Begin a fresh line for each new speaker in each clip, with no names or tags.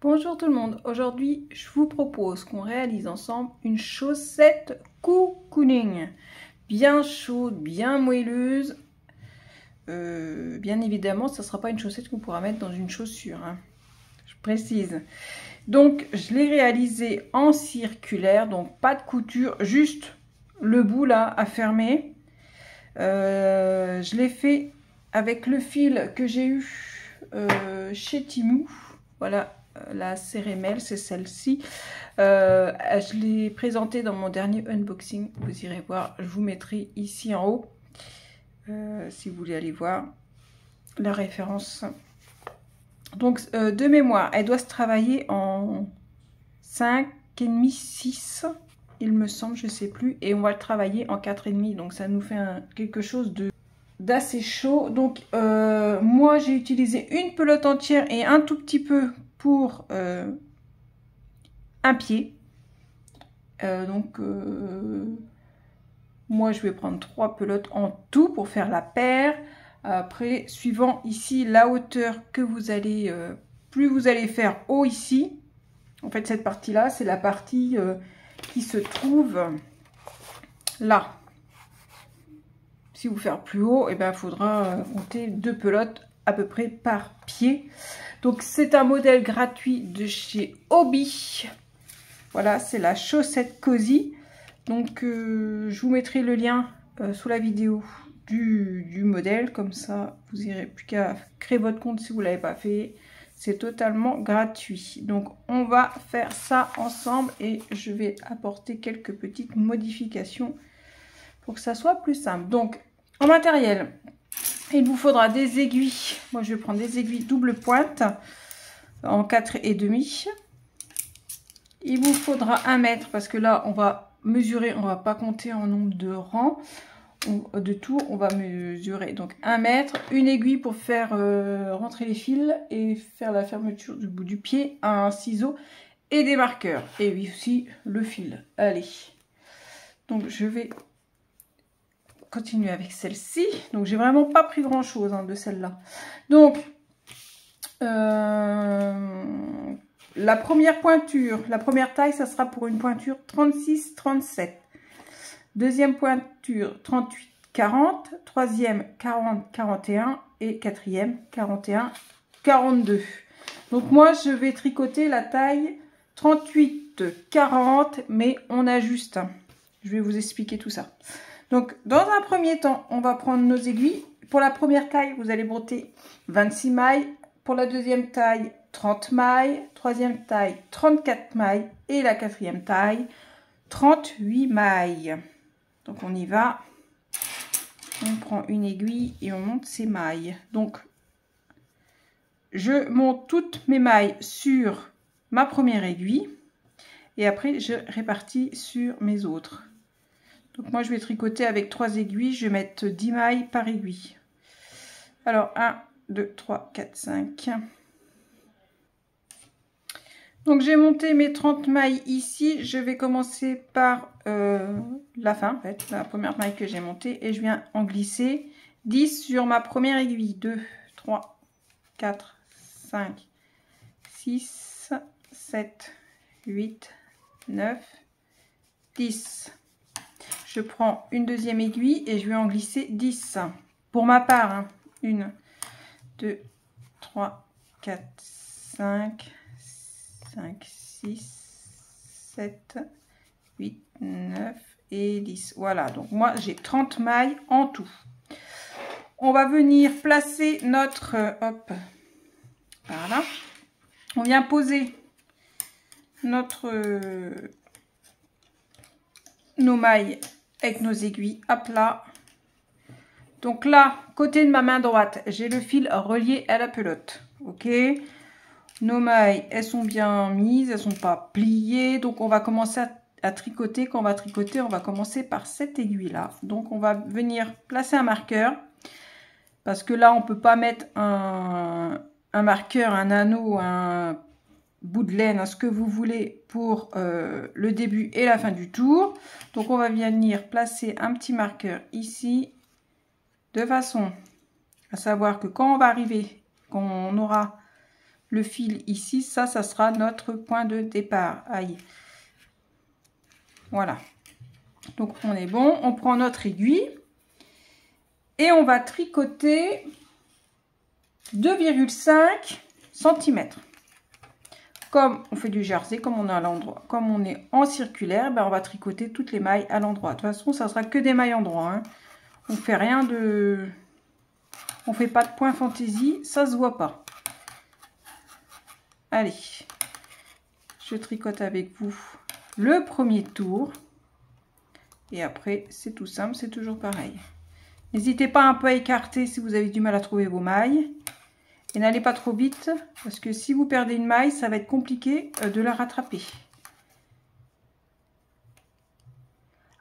Bonjour tout le monde, aujourd'hui je vous propose qu'on réalise ensemble une chaussette cocooning, bien chaude, bien moelleuse. Bien évidemment, ça ne sera pas une chaussette qu'on pourra mettre dans une chaussure, hein. Je précise. Donc je l'ai réalisée en circulaire, donc pas de couture, juste le bout là à fermer. Je l'ai fait avec le fil que j'ai eu chez Temu. Voilà. La cérémelle, c'est celle-ci. Je l'ai présentée dans mon dernier unboxing. Vous irez voir. Je vous mettrai ici en haut. Si vous voulez aller voir la référence. Donc, de mémoire, elle doit se travailler en 5,5, 6. Il me semble, je ne sais plus. Et on va le travailler en 4,5. Donc, ça nous fait quelque chose d'assez chaud. Donc, moi, j'ai utilisé une pelote entière et un tout petit peu pour un pied. Moi je vais prendre 3 pelotes en tout pour faire la paire. Après, suivant ici la hauteur que vous allez, plus vous allez faire haut ici. En fait, cette partie là, c'est la partie qui se trouve là. Si vous faire plus haut, et ben, il faudra compter 2 pelotes à peu près par pied. Donc c'est un modèle gratuit de chez Hobbii. Voilà, c'est la chaussette Cozy. Donc je vous mettrai le lien sous la vidéo du modèle. Comme ça, vous n'irez plus qu'à créer votre compte si vous ne l'avez pas fait. C'est totalement gratuit. Donc on va faire ça ensemble et je vais apporter quelques petites modifications pour que ça soit plus simple. Donc en matériel, il vous faudra des aiguilles. Moi, je vais prendre des aiguilles double pointe en 4,5. Il vous faudra 1 mètre parce que là, on va mesurer. On va pas compter en nombre de rangs, de tours. On va mesurer donc 1 mètre. Une aiguille pour faire rentrer les fils et faire la fermeture du bout du pied. Un ciseau et des marqueurs. Et aussi le fil. Allez. Donc, je vais continuer avec celle-ci. Donc j'ai vraiment pas pris grand chose de celle-là. Donc la première pointure, la première taille, ça sera pour une pointure 36-37. Deuxième pointure 38-40. Troisième 40-41 et quatrième 41-42. Donc moi je vais tricoter la taille 38-40, mais on ajuste. Je vais vous expliquer tout ça. Donc, dans un premier temps, on va prendre nos aiguilles. Pour la première taille, vous allez broder 26 mailles. Pour la deuxième taille, 30 mailles. Troisième taille, 34 mailles. Et la quatrième taille, 38 mailles. Donc, on y va. On prend une aiguille et on monte ses mailles. Donc, je monte toutes mes mailles sur ma première aiguille. Et après, je répartis sur mes autres. Donc moi je vais tricoter avec 3 aiguilles, je vais mettre 10 mailles par aiguille. Alors 1, 2, 3, 4, 5. Donc j'ai monté mes 30 mailles ici, je vais commencer par la fin en fait, la première maille que j'ai montée et je viens en glisser 10 sur ma première aiguille. 2, 3, 4, 5, 6, 7, 8, 9, 10. Je prends une deuxième aiguille et je vais en glisser 10. Pour ma part, 1, 2, 3, 4, 5, 6, 7, 8, 9 et 10. Voilà, donc moi j'ai 30 mailles en tout. On va venir placer notre, hop, par là. On vient poser notre, nos mailles avec nos aiguilles à plat. Donc là, côté de ma main droite, j'ai le fil relié à la pelote. Ok, nos mailles, elles sont bien mises, elles sont pas pliées. Donc on va commencer à tricoter. Quand on va tricoter, on va commencer par cette aiguille là. Donc on va venir placer un marqueur. Parce que là, on peut pas mettre un marqueur, un anneau, un bout de laine, ce que vous voulez pour le début et la fin du tour. Donc on va venir placer un petit marqueur ici de façon à savoir que quand on va arriver, qu'on aura le fil ici, ça sera notre point de départ. Aïe. Voilà. Donc on est bon, on prend notre aiguille et on va tricoter 2,5 cm. Comme on fait du jersey, comme on est à l'endroit, comme on est en circulaire, ben on va tricoter toutes les mailles à l'endroit. De toute façon, ça sera que des mailles endroit. Hein. On fait rien de, on fait pas de point fantaisie, ça se voit pas. Allez, je tricote avec vous le premier tour et après c'est tout simple, c'est toujours pareil. N'hésitez pas un peu à écarter si vous avez du mal à trouver vos mailles. Et n'allez pas trop vite, parce que si vous perdez une maille, ça va être compliqué de la rattraper.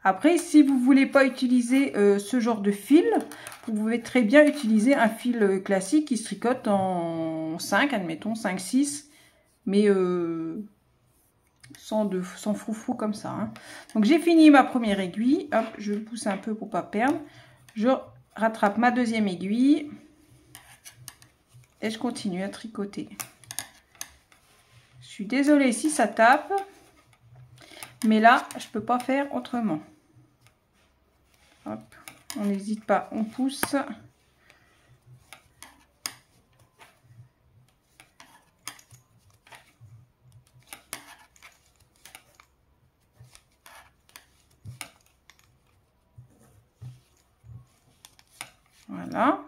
Après, si vous ne voulez pas utiliser ce genre de fil, vous pouvez très bien utiliser un fil classique qui se tricote en 5, admettons, 5-6, mais sans froufrou comme ça. Hein. Donc j'ai fini ma première aiguille, hop, je pousse un peu pour ne pas perdre. Je rattrape ma deuxième aiguille. Et je continue à tricoter. Je suis désolée si ça tape, mais là, je peux pas faire autrement. Hop, on n'hésite pas, on pousse. Voilà.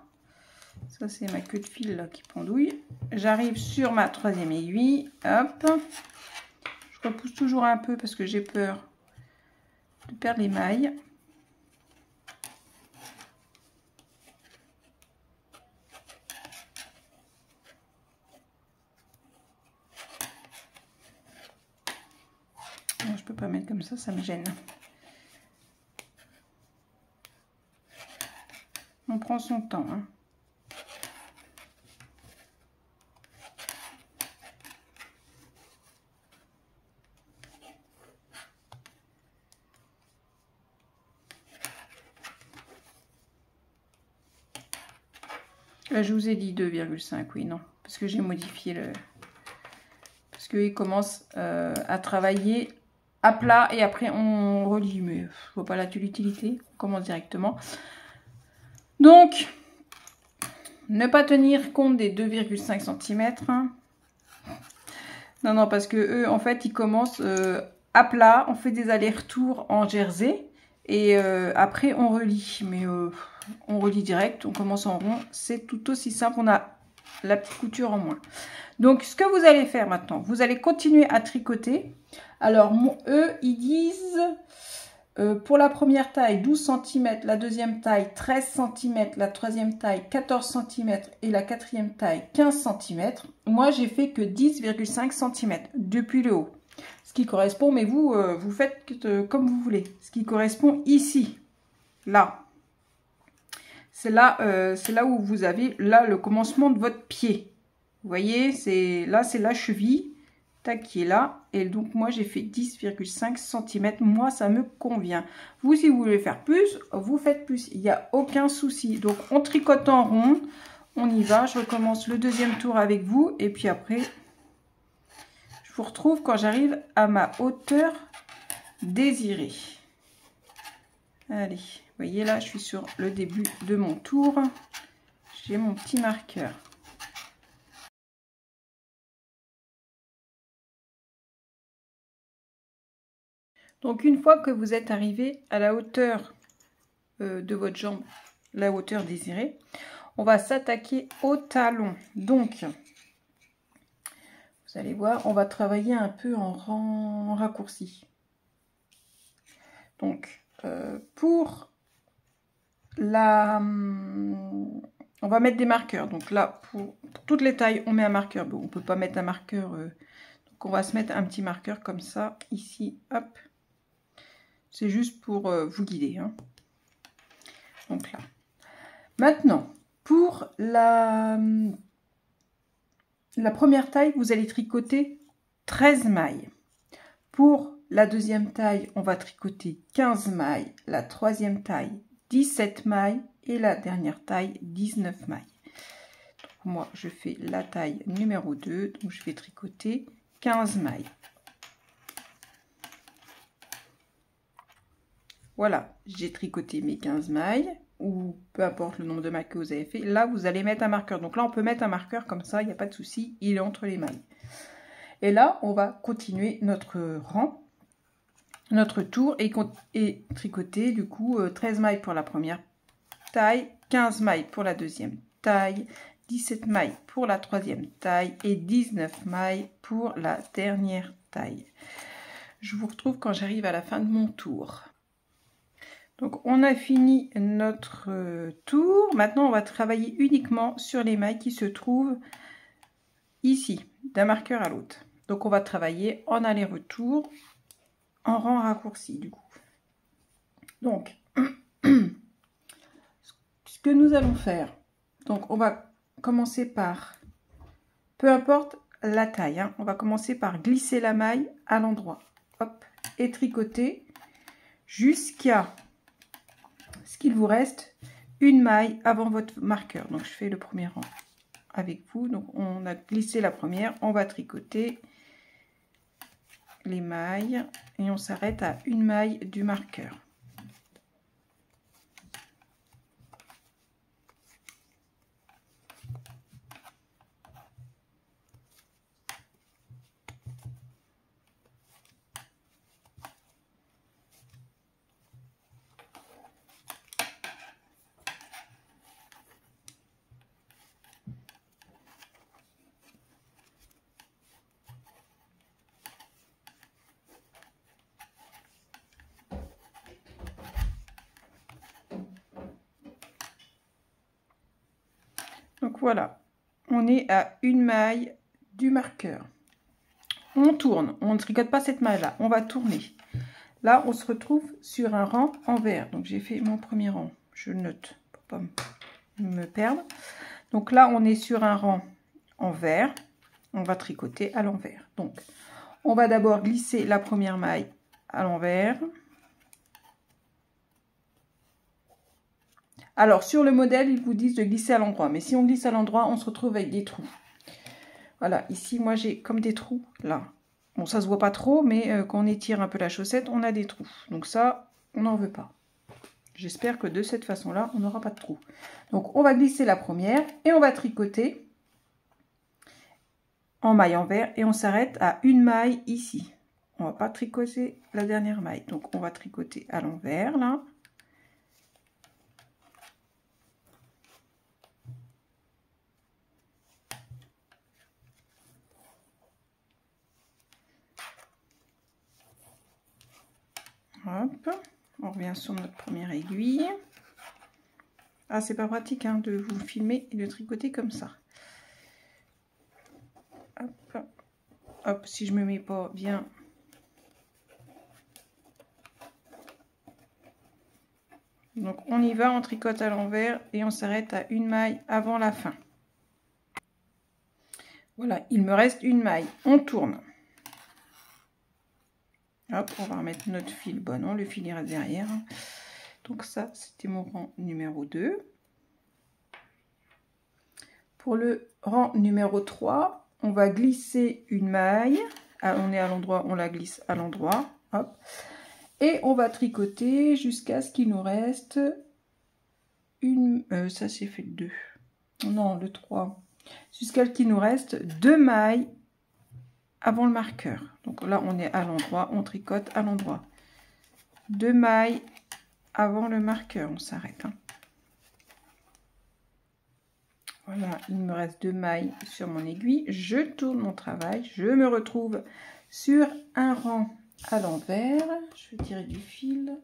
Ça, c'est ma queue de fil là, qui pendouille. J'arrive sur ma troisième aiguille. Hop. Je repousse toujours un peu parce que j'ai peur de perdre les mailles. Non, je peux pas mettre comme ça me gêne. On prend son temps. Hein. Là, je vous ai dit 2,5, oui, non. Parce que j'ai modifié le... Parce qu'il commence à travailler à plat et après on relie. Mais je vois pas l'utilité. On commence directement. Donc, ne pas tenir compte des 2,5 cm. Hein. Non, non, parce que eux, en fait, ils commencent à plat. On fait des allers-retours en jersey. Et après, on relie. Mais... on relie direct, on commence en rond, c'est tout aussi simple, on a la petite couture en moins. Donc ce que vous allez faire maintenant, vous allez continuer à tricoter. Alors eux, ils disent pour la première taille 12 cm, la deuxième taille 13 cm, la troisième taille 14 cm et la quatrième taille 15 cm. Moi j'ai fait que 10,5 cm depuis le haut. Ce qui correspond, mais vous, vous faites comme vous voulez. Ce qui correspond ici, là. C'est là où vous avez là le commencement de votre pied. Vous voyez, c'est la cheville, tac, qui est là. Et donc moi j'ai fait 10,5 cm. Moi ça me convient. Vous, si vous voulez faire plus, vous faites plus. Il n'y a aucun souci. Donc on tricote en rond. On y va. Je recommence le deuxième tour avec vous. Et puis après, je vous retrouve quand j'arrive à ma hauteur désirée. Allez, vous voyez là, je suis sur le début de mon tour. J'ai mon petit marqueur. Donc une fois que vous êtes arrivé à la hauteur de votre jambe, la hauteur désirée, on va s'attaquer au talon. Donc, vous allez voir, on va travailler un peu en raccourci. Donc, pour la... on va mettre des marqueurs. Donc là, pour toutes les tailles, on met un marqueur. Bon, on ne peut pas mettre un marqueur. Donc on va se mettre un petit marqueur comme ça, ici, hop. C'est juste pour vous guider. Hein. Donc là. Maintenant, pour la première taille, vous allez tricoter 13 mailles. Pour la deuxième taille, on va tricoter 15 mailles. La troisième taille, 17 mailles. Et la dernière taille, 19 mailles. moi je fais la taille numéro 2, donc je vais tricoter 15 mailles. Voilà, j'ai tricoté mes 15 mailles, ou peu importe le nombre de mailles que vous avez fait. Là, vous allez mettre un marqueur. Donc là, on peut mettre un marqueur comme ça, il n'y a pas de souci, il est entre les mailles. Et là, on va continuer notre rang, notre tour, et tricoter du coup 13 mailles pour la première taille, 15 mailles pour la deuxième taille, 17 mailles pour la troisième taille et 19 mailles pour la dernière taille. Je vous retrouve quand j'arrive à la fin de mon tour. Donc on a fini notre tour. Maintenant on va travailler uniquement sur les mailles qui se trouvent ici, d'un marqueur à l'autre. Donc on va travailler en aller-retour, en rang raccourci du coup. Donc ce que nous allons faire, donc on va commencer par, peu importe la taille, hein, on va commencer par glisser la maille à l'endroit, hop, et tricoter jusqu'à ce qu'il vous reste une maille avant votre marqueur. Donc je fais le premier rang avec vous. Donc on a glissé la première, on va tricoter les mailles et on s'arrête à une maille du marqueur. Donc voilà, on est à une maille du marqueur. On tourne, on ne tricote pas cette maille là, on va tourner. Là on se retrouve sur un rang envers. Donc j'ai fait mon premier rang, je note pour pas me perdre. Donc là on est sur un rang envers, on va tricoter à l'envers. Donc on va d'abord glisser la première maille à l'envers. Alors, sur le modèle, ils vous disent de glisser à l'endroit. Mais si on glisse à l'endroit, on se retrouve avec des trous. Voilà, ici, moi, j'ai comme des trous, là. Bon, ça se voit pas trop, mais quand on étire un peu la chaussette, on a des trous. Donc ça, on n'en veut pas. J'espère que de cette façon-là, on n'aura pas de trous. Donc, on va glisser la première et on va tricoter en maille envers. Et on s'arrête à une maille ici. On va pas tricoter la dernière maille. Donc, on va tricoter à l'envers, là. Hop, on revient sur notre première aiguille. Ah, c'est pas pratique hein, de vous filmer et de tricoter comme ça. Hop, hop, si je me mets pas bien. Donc on y va, on tricote à l'envers et on s'arrête à une maille avant la fin. Voilà, il me reste une maille. On tourne. Hop, on va remettre notre fil. Bon, non, le fil ira derrière. Donc ça, c'était mon rang numéro 2. Pour le rang numéro 3, on va glisser une maille. On est à l'endroit, on la glisse à l'endroit. Hop. Et on va tricoter jusqu'à ce qu'il nous reste une... ça, c'est fait le 2. Non, le 3. Jusqu'à ce qu'il nous reste 2 mailles avant le marqueur. Donc là, on est à l'endroit, on tricote à l'endroit. 2 mailles avant le marqueur, on s'arrête. Hein. Voilà, il me reste 2 mailles sur mon aiguille. Je tourne mon travail, je me retrouve sur un rang à l'envers. Je vais tirer du fil.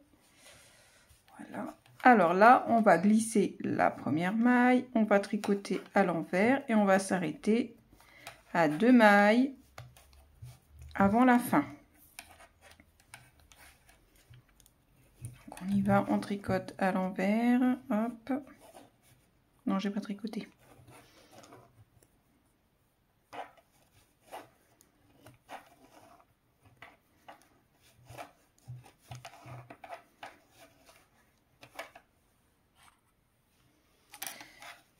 Voilà. Alors là, on va glisser la première maille, on va tricoter à l'envers et on va s'arrêter à 2 mailles avant la fin. Donc on y va, on tricote à l'envers. Hop. Non, j'ai pas tricoté.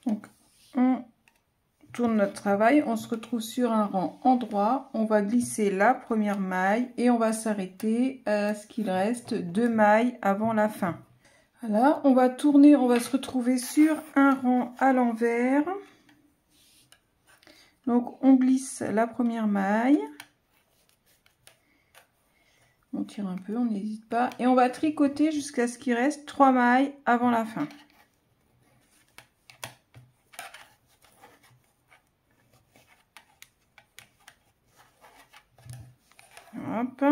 Donc on tourne notre travail, on se retrouve sur un rang endroit, on va glisser la première maille et on va s'arrêter à ce qu'il reste 2 mailles avant la fin. Voilà, on va tourner, on va se retrouver sur un rang à l'envers. Donc on glisse la première maille, on tire un peu, on n'hésite pas, et on va tricoter jusqu'à ce qu'il reste 3 mailles avant la fin. Hop.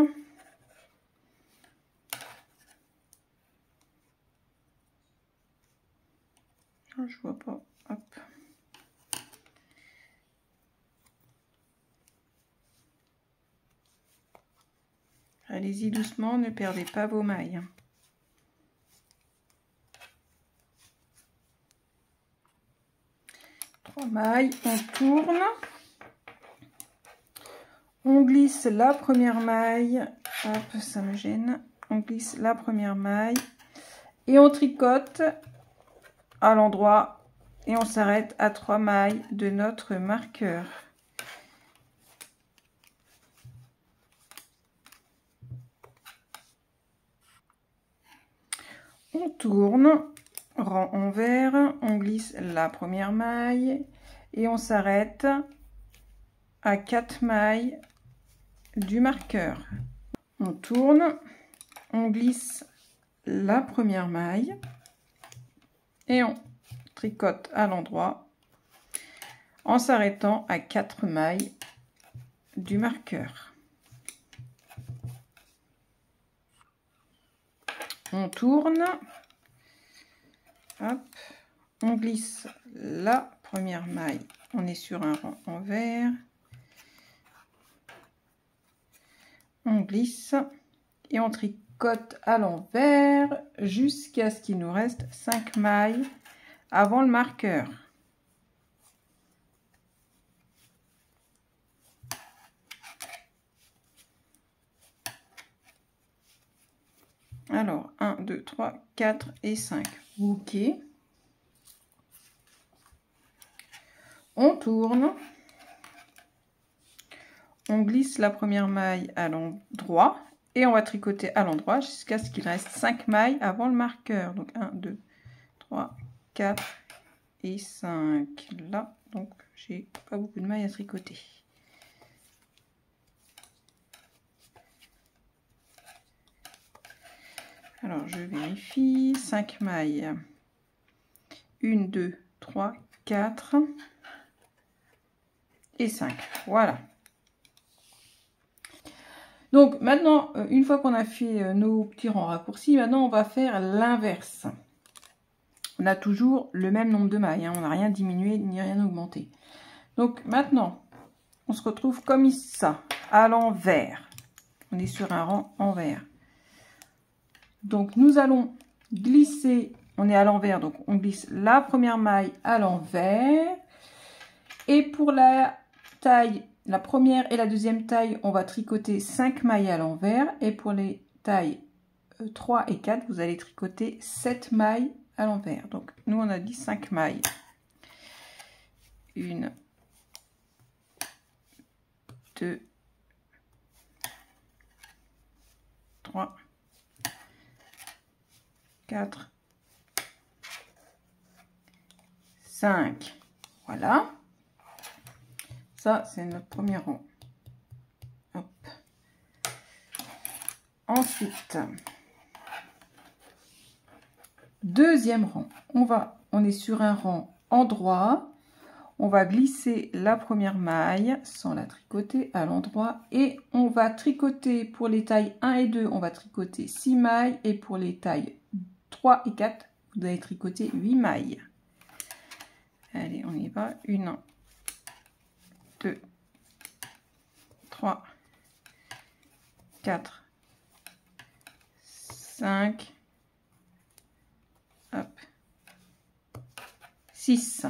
Je vois pas. Hop. Allez-y doucement, ne perdez pas vos mailles. Trois mailles, on tourne. On glisse la première maille. Hop, ça me gêne. On glisse la première maille. Et on tricote à l'endroit. Et on s'arrête à 3 mailles de notre marqueur. On tourne, rang envers, on glisse la première maille et on s'arrête à 4 mailles du marqueur. On tourne, on glisse la première maille et on tricote à l'endroit en s'arrêtant à 4 mailles du marqueur. On tourne, hop, on glisse la première maille, on est sur un rang envers, on glisse et on tricote à l'envers jusqu'à ce qu'il nous reste 5 mailles avant le marqueur. Alors, 1, 2, 3, 4 et 5. Ok. On tourne. On glisse la première maille à l'endroit. Et on va tricoter à l'endroit jusqu'à ce qu'il reste 5 mailles avant le marqueur. Donc, 1, 2, 3, 4 et 5. Là, donc, j'ai pas beaucoup de mailles à tricoter. Alors, je vérifie. 5 mailles. 1, 2, 3, 4 et 5. Voilà. Donc, maintenant, une fois qu'on a fait nos petits rangs raccourcis, maintenant, on va faire l'inverse. On a toujours le même nombre de mailles. Hein, on n'a rien diminué ni rien augmenté. Donc, maintenant, on se retrouve comme ça, à l'envers. On est sur un rang envers. Donc, nous allons glisser, on est à l'envers, donc on glisse la première maille à l'envers. Et pour la taille, la première et la deuxième taille, on va tricoter 5 mailles à l'envers. Et pour les tailles 3 et 4, vous allez tricoter 7 mailles à l'envers. Donc, nous, on a dit 5 mailles. 1, 2, 3, 4, 5. Voilà. Ça, c'est notre premier rang. Hop. Ensuite, deuxième rang. On est sur un rang endroit. On va glisser la première maille sans la tricoter à l'endroit. Et on va tricoter pour les tailles 1 et 2, on va tricoter 6 mailles. Et pour les tailles 3 et 4, vous allez tricoter 8 mailles. Allez, on y va. 1, 2, 3, 4, 5, hop, 6.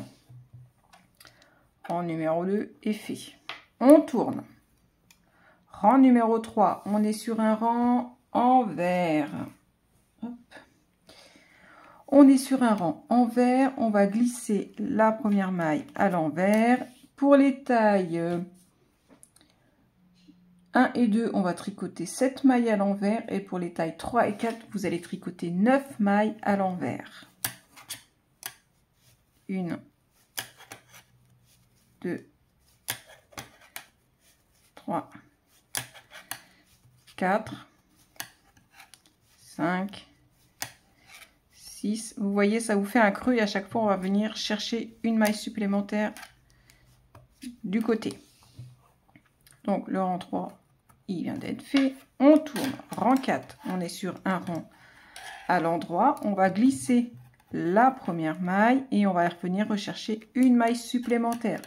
Rang numéro 2 est fait. On tourne. Rang numéro 3, on est sur un rang envers. Hop. On est sur un rang envers, on va glisser la première maille à l'envers, pour les tailles 1 et 2, on va tricoter 7 mailles à l'envers. Et pour les tailles 3 et 4, vous allez tricoter 9 mailles à l'envers. 1, 2, 3, 4, 5, 6. Vous voyez, ça vous fait un creux et à chaque fois, on va venir chercher une maille supplémentaire du côté. Donc, le rang 3, il vient d'être fait. On tourne. Rang 4, on est sur un rang à l'endroit. On va glisser la première maille et on va revenir rechercher une maille supplémentaire.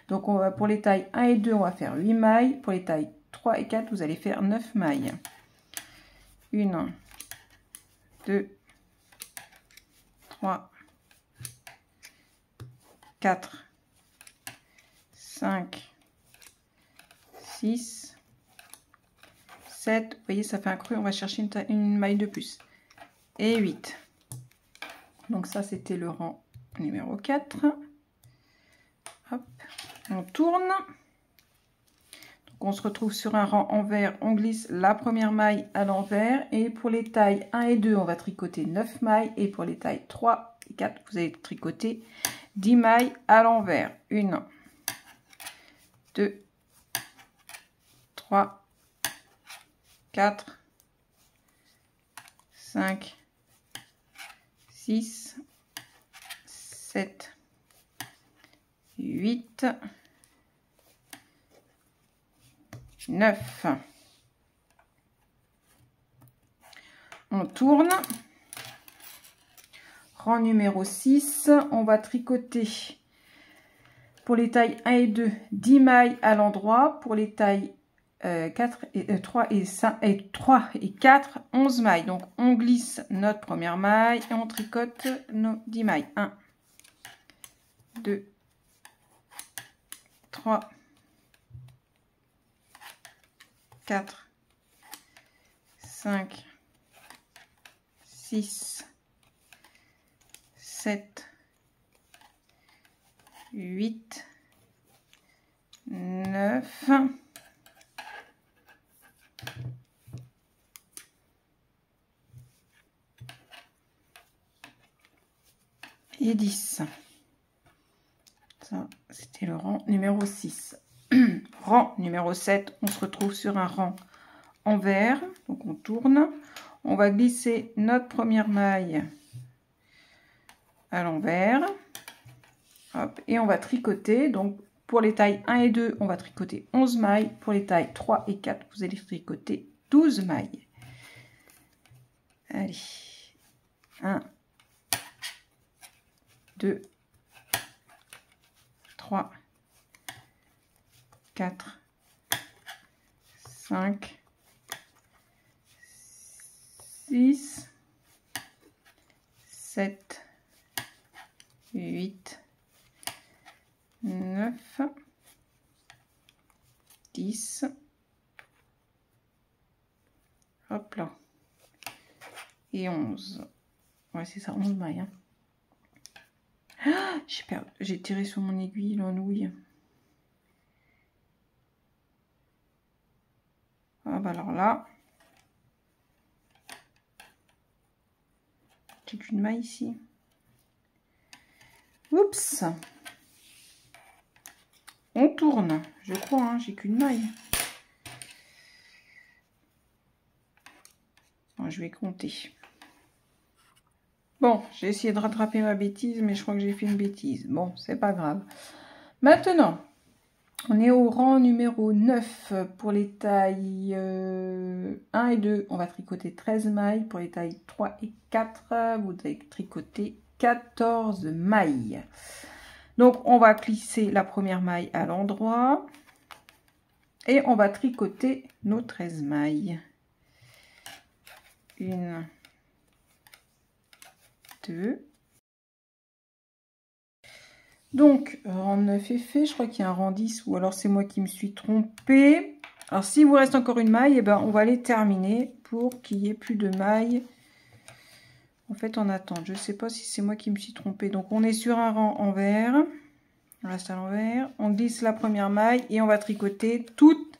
Donc, on va, pour les tailles 1 et 2, on va faire 8 mailles. Pour les tailles 3 et 4, vous allez faire 9 mailles. 1, 2, 3, 4, 5, 6, 7. Vous voyez, ça fait un creux. On va chercher une maille de plus. Et 8. Donc ça, c'était le rang numéro 4. Hop, on tourne. Donc on se retrouve sur un rang envers. On glisse la première maille à l'envers. Et pour les tailles 1 et 2, on va tricoter 9 mailles. Et pour les tailles 3 et 4, vous allez tricoter 10 mailles à l'envers. 1, 2, 3, 4, 5, 6, 7, 8, 9. On tourne. Rang numéro 6, on va tricoter pour les tailles 1 et 2, 10 mailles à l'endroit. Pour les tailles 4 et 3 et 5 et 3 et 4, 11 mailles. Donc on glisse notre première maille et on tricote nos 10 mailles. 1, 2, 3, 4, 5, 6, 7, 8, 9, et 10. Ça, c'était le rang numéro 6. Rang numéro 7, on se retrouve sur un rang envers. Donc on tourne. On va glisser notre première maille à l'envers. Hop, et on va tricoter. Donc pour les tailles 1 et 2, on va tricoter 11 mailles. Pour les tailles 3 et 4, vous allez tricoter 12 mailles. Allez. 1, 2, 3, 4, 5, 6, 7, 8, 9, 10. Hop là. Et 11. Ouais, c'est ça, 11 mailles. Hein. Ah, j'ai tiré sur mon aiguille, l'enouille. Ah bah alors là, j'ai qu'une maille ici. Oups. On tourne, je crois, hein, j'ai qu'une maille. Bon, je vais compter. Bon, j'ai essayé de rattraper ma bêtise, mais je crois que j'ai fait une bêtise. Bon, c'est pas grave. Maintenant, on est au rang numéro 9 pour les tailles 1 et 2. On va tricoter 13 mailles. Pour les tailles 3 et 4, vous allez tricoter 14 mailles. Donc, on va glisser la première maille à l'endroit. Et on va tricoter nos 13 mailles. 1, 2. Donc, rang 9 est fait. Je crois qu'il y a un rang 10 ou alors c'est moi qui me suis trompée. Alors, s'il vous reste encore une maille, eh ben, on va les terminer pour qu'il n'y ait plus de mailles. En fait, en attente. Je ne sais pas si c'est moi qui me suis trompée. Donc, on est sur un rang envers. On reste à l'envers. On glisse la première maille et on va tricoter toutes,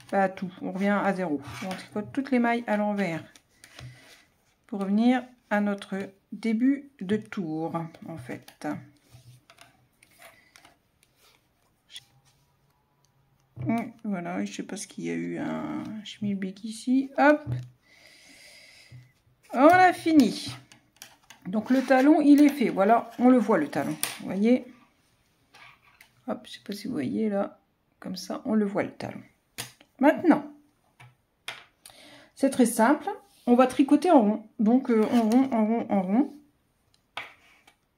pas tout, on revient à 0. On tricote toutes les mailles à l'envers pour revenir à notre début de tour en fait. Voilà, je sais pas ce qu'il y a eu un schmilblick ici. Hop, on a fini. Donc le talon il est fait. Voilà, on le voit le talon. Vous voyez. Hop, je sais pas si vous voyez là, comme ça, on le voit le talon. Maintenant, c'est très simple. On va tricoter en rond. Donc en rond, en rond, en rond.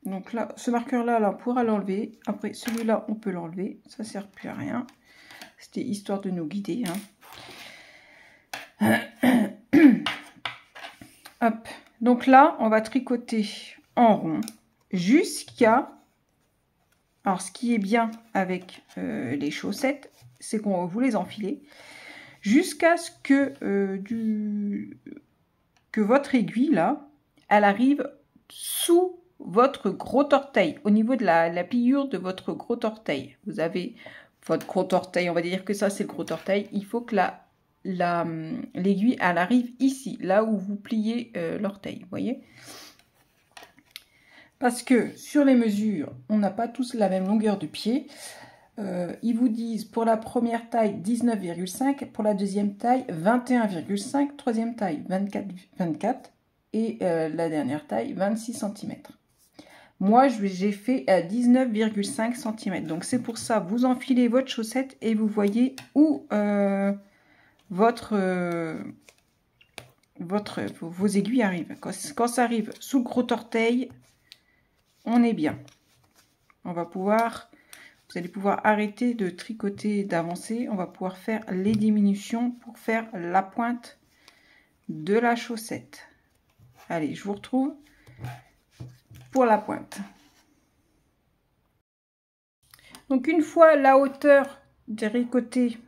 Donc là, ce marqueur-là, là, on pourra l'enlever. Après, celui-là, on peut l'enlever. Ça ne sert plus à rien. C'était histoire de nous guider. Hein. Hop. Donc là, on va tricoter en rond jusqu'à... Alors, ce qui est bien avec les chaussettes, c'est qu'on vous les enfiler jusqu'à ce que, que votre aiguille, là, elle arrive sous votre gros orteil, au niveau de la pliure de votre gros orteil. Vous avez votre gros orteil, on va dire que ça, c'est le gros orteil. Il faut que l'aiguille, elle arrive ici, là où vous pliez l'orteil, vous voyez ? Parce que sur les mesures, on n'a pas tous la même longueur de pied. Ils vous disent pour la première taille 19,5, pour la deuxième taille 21,5, troisième taille 24 et la dernière taille 26 cm. Moi, j'ai fait 19,5 cm. Donc c'est pour ça, vous enfilez votre chaussette et vous voyez où vos aiguilles arrivent. Quand ça arrive sous le gros orteil, on est bien. On va pouvoir, vous allez pouvoir arrêter de tricoter, d'avancer. On va pouvoir faire les diminutions pour faire la pointe de la chaussette. Allez, je vous retrouve pour la pointe. Donc une fois la hauteur tricotée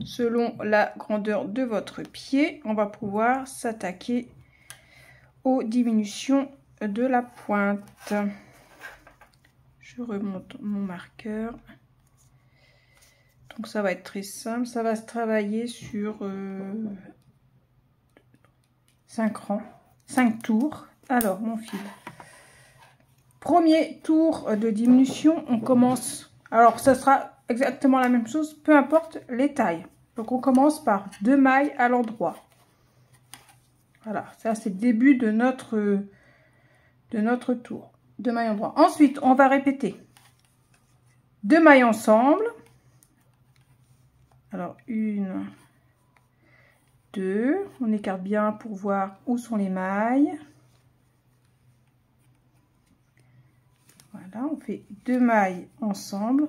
selon la grandeur de votre pied, on va pouvoir s'attaquer aux diminutions de la pointe. Je remonte mon marqueur. Donc ça va être très simple, ça va se travailler sur 5 rangs, 5 tours. Alors mon fil. Premier tour de diminution, on commence. Alors ça sera exactement la même chose, peu importe les tailles. Donc on commence par 2 mailles à l'endroit. Voilà, ça c'est le début de notre tour. 2 mailles à l'endroit. Ensuite, on va répéter 2 mailles ensemble. Alors 1, 2, on écarte bien pour voir où sont les mailles. Voilà, on fait 2 mailles ensemble.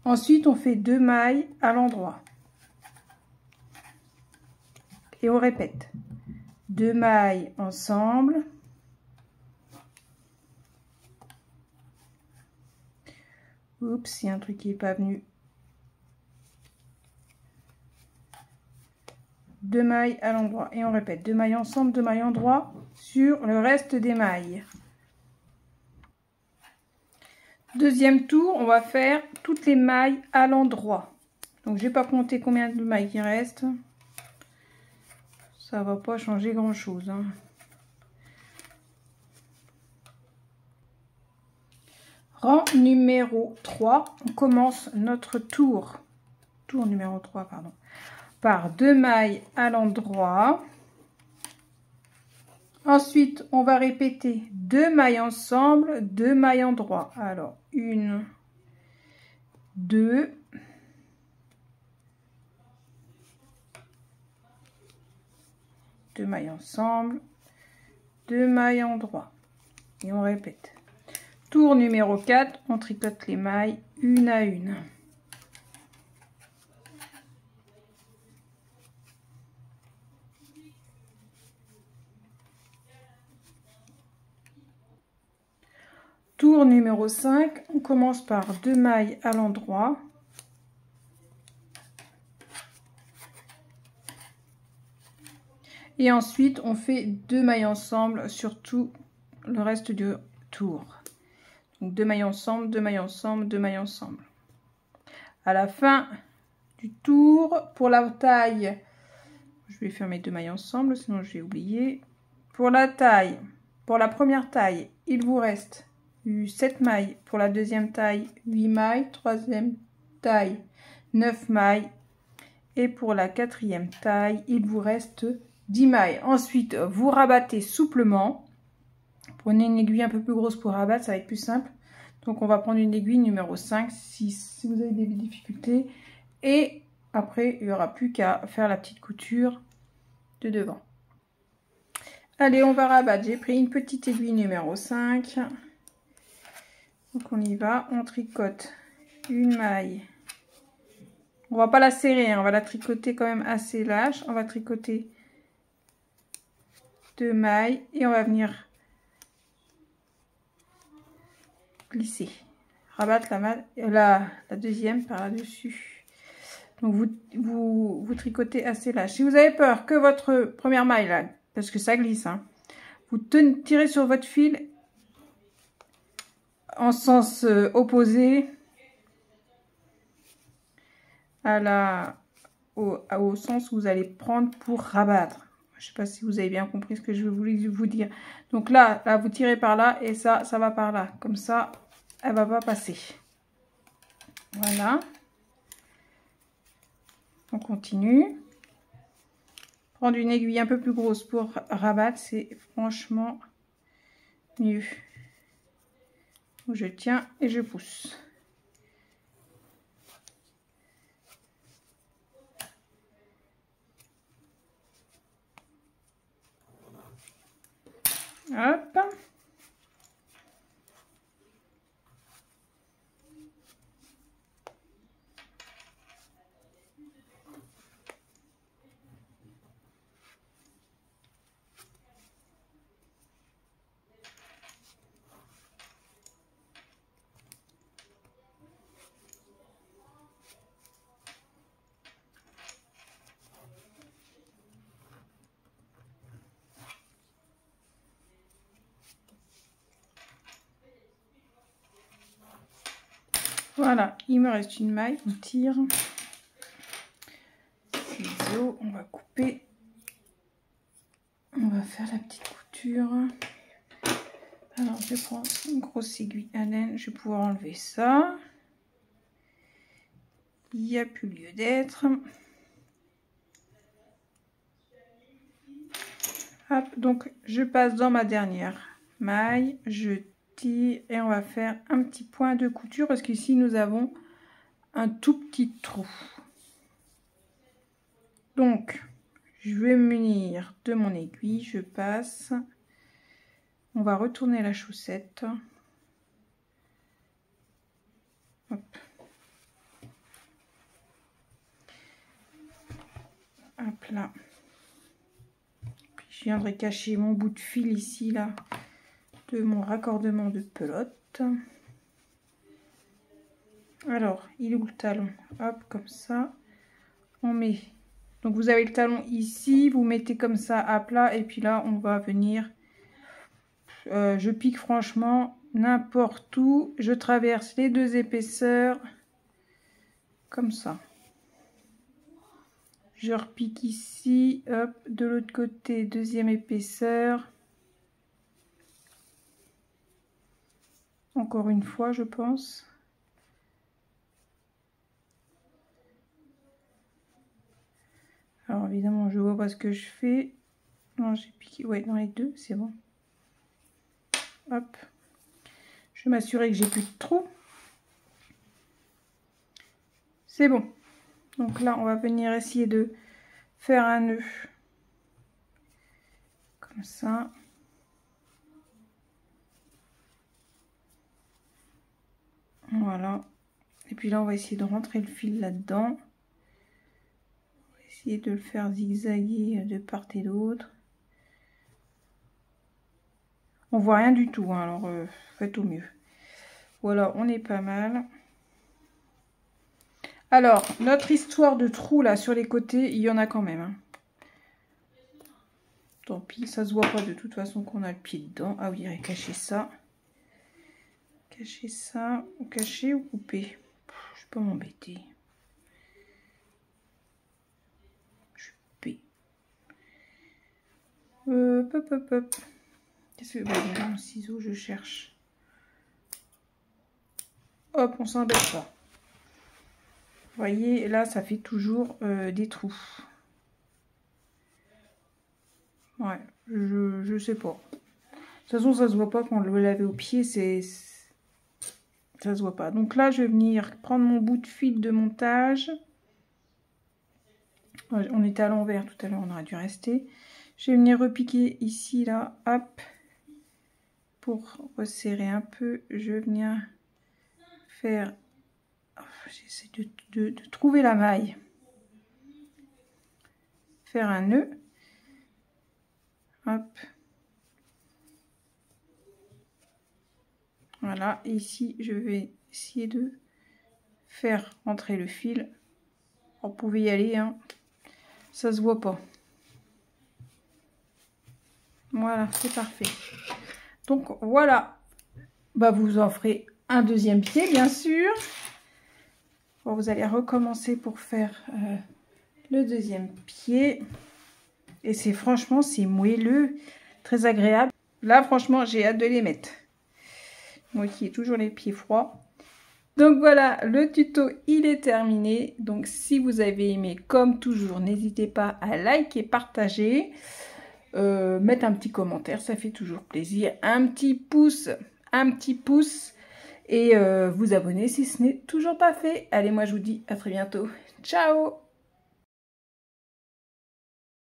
Ensuite, on fait 2 mailles à l'endroit. Et on répète. 2 mailles ensemble. Oups, il y a un truc qui n'est pas venu. 2 mailles à l'endroit. Et on répète. 2 mailles ensemble, 2 mailles endroit sur le reste des mailles. Deuxième tour, on va faire toutes les mailles à l'endroit. Donc, je n'ai pas compté combien de mailles il reste. Ça va pas changer grand chose. Hein. Rang numéro 3, on commence notre tour. Tour numéro 3, pardon. Par 2 mailles à l'endroit. Ensuite, on va répéter 2 mailles ensemble, 2 mailles endroit. Alors, 1, 2, 2 mailles ensemble, 2 mailles endroit. Et on répète. Tour numéro 4, on tricote les mailles une à une. Tour numéro 5, on commence par 2 mailles à l'endroit. Et ensuite, on fait 2 mailles ensemble sur tout le reste du tour. Donc 2 mailles ensemble, 2 mailles ensemble, 2 mailles ensemble. À la fin du tour, pour la taille, je vais faire mes 2 mailles ensemble, sinon je vais oublier. Pour la taille, pour la première taille, il vous reste 7 mailles. Pour la deuxième taille, 8 mailles. Troisième taille, 9 mailles. Et pour la quatrième taille, il vous reste 10 mailles. Ensuite, vous rabattez souplement. Prenez une aiguille un peu plus grosse pour rabattre, ça va être plus simple. Donc, on va prendre une aiguille numéro 5 si vous avez des difficultés. Et après, il n'y aura plus qu'à faire la petite couture de devant. Allez, on va rabattre. J'ai pris une petite aiguille numéro 5. Donc, on y va. On tricote une maille. On va pas la serrer, hein, on va la tricoter quand même assez lâche. On va tricoter 2 mailles et on va venir glisser. Rabattre la deuxième par là-dessus. Donc vous tricotez assez lâche. Si vous avez peur que votre première maille, là, parce que ça glisse, hein, vous tirez sur votre fil en sens opposé au sens où vous allez prendre pour rabattre. Je sais pas si vous avez bien compris ce que je voulais vous dire. Donc là, vous tirez par là et ça va par là. Comme ça, elle va pas passer. Voilà. On continue. Prendre une aiguille un peu plus grosse pour rabattre, c'est franchement mieux. Donc je tiens et je pousse. Hop. Voilà, il me reste une maille, on tire. Ciseaux, on va couper. On va faire la petite couture. Alors, je prends une grosse aiguille à laine, je vais pouvoir enlever ça. Il n'y a plus lieu d'être. Hop, donc je passe dans ma dernière maille, je tire et on va faire un petit point de couture parce qu'ici nous avons un tout petit trou. Donc je vais me munir de mon aiguille, je passe, on va retourner la chaussette. Hop. Hop là. Puis je viendrai cacher mon bout de fil ici là de mon raccordement de pelote. Alors, il est où le talon? Hop, comme ça. On met. Donc, vous avez le talon ici. Vous mettez comme ça à plat. Et puis là, on va venir. Je pique franchement n'importe où. Je traverse les deux épaisseurs. Comme ça. Je repique ici. Hop, de l'autre côté, deuxième épaisseur. Encore une fois, je pense. Alors évidemment, je vois pas ce que je fais. Non, j'ai piqué. Ouais, dans les deux, c'est bon. Hop. Je vais m'assurer que j'ai plus de trous. C'est bon. Donc là, on va venir essayer de faire un nœud. Comme ça. Voilà. Et puis là, on va essayer de rentrer le fil là-dedans. Essayer de le faire zigzaguer de part et d'autre. On voit rien du tout, hein, alors faites au mieux. Voilà, on est pas mal. Alors, notre histoire de trous là sur les côtés, il y en a quand même. Hein. Tant pis, ça se voit pas de toute façon qu'on a le pied dedans. Ah oui, il a caché ça. Cacher ça, ou cacher ou couper. Je peux m'embêter. Je peux. Hop. Qu'est-ce que bah, mon ciseau, je cherche. Hop, on s'embête pas. Vous voyez, là, ça fait toujours des trous. Ouais, je sais pas. De toute façon, ça se voit pas quand on le lave au pied, ça se voit pas. Donc là, je vais venir prendre mon bout de fil de montage. On était à l'envers tout à l'heure, on aurait dû rester. Je vais venir repiquer ici, là, hop. Pour resserrer un peu, je viens faire... J'essaie de trouver la maille. Faire un nœud. Hop. Voilà, et ici, je vais essayer de faire rentrer le fil. Vous pouvez y aller, hein. Ça se voit pas. Voilà, c'est parfait. Donc voilà, bah, vous en ferez un deuxième pied, bien sûr. Bon, vous allez recommencer pour faire le deuxième pied. Et c'est franchement, c'est moelleux, très agréable. Là, franchement, j'ai hâte de les mettre. Moi qui ai toujours les pieds froids. Donc voilà, le tuto, il est terminé. Donc si vous avez aimé, comme toujours, n'hésitez pas à liker, partager. Mettre un petit commentaire, ça fait toujours plaisir. Un petit pouce et vous abonner si ce n'est toujours pas fait. Allez, moi je vous dis à très bientôt. Ciao!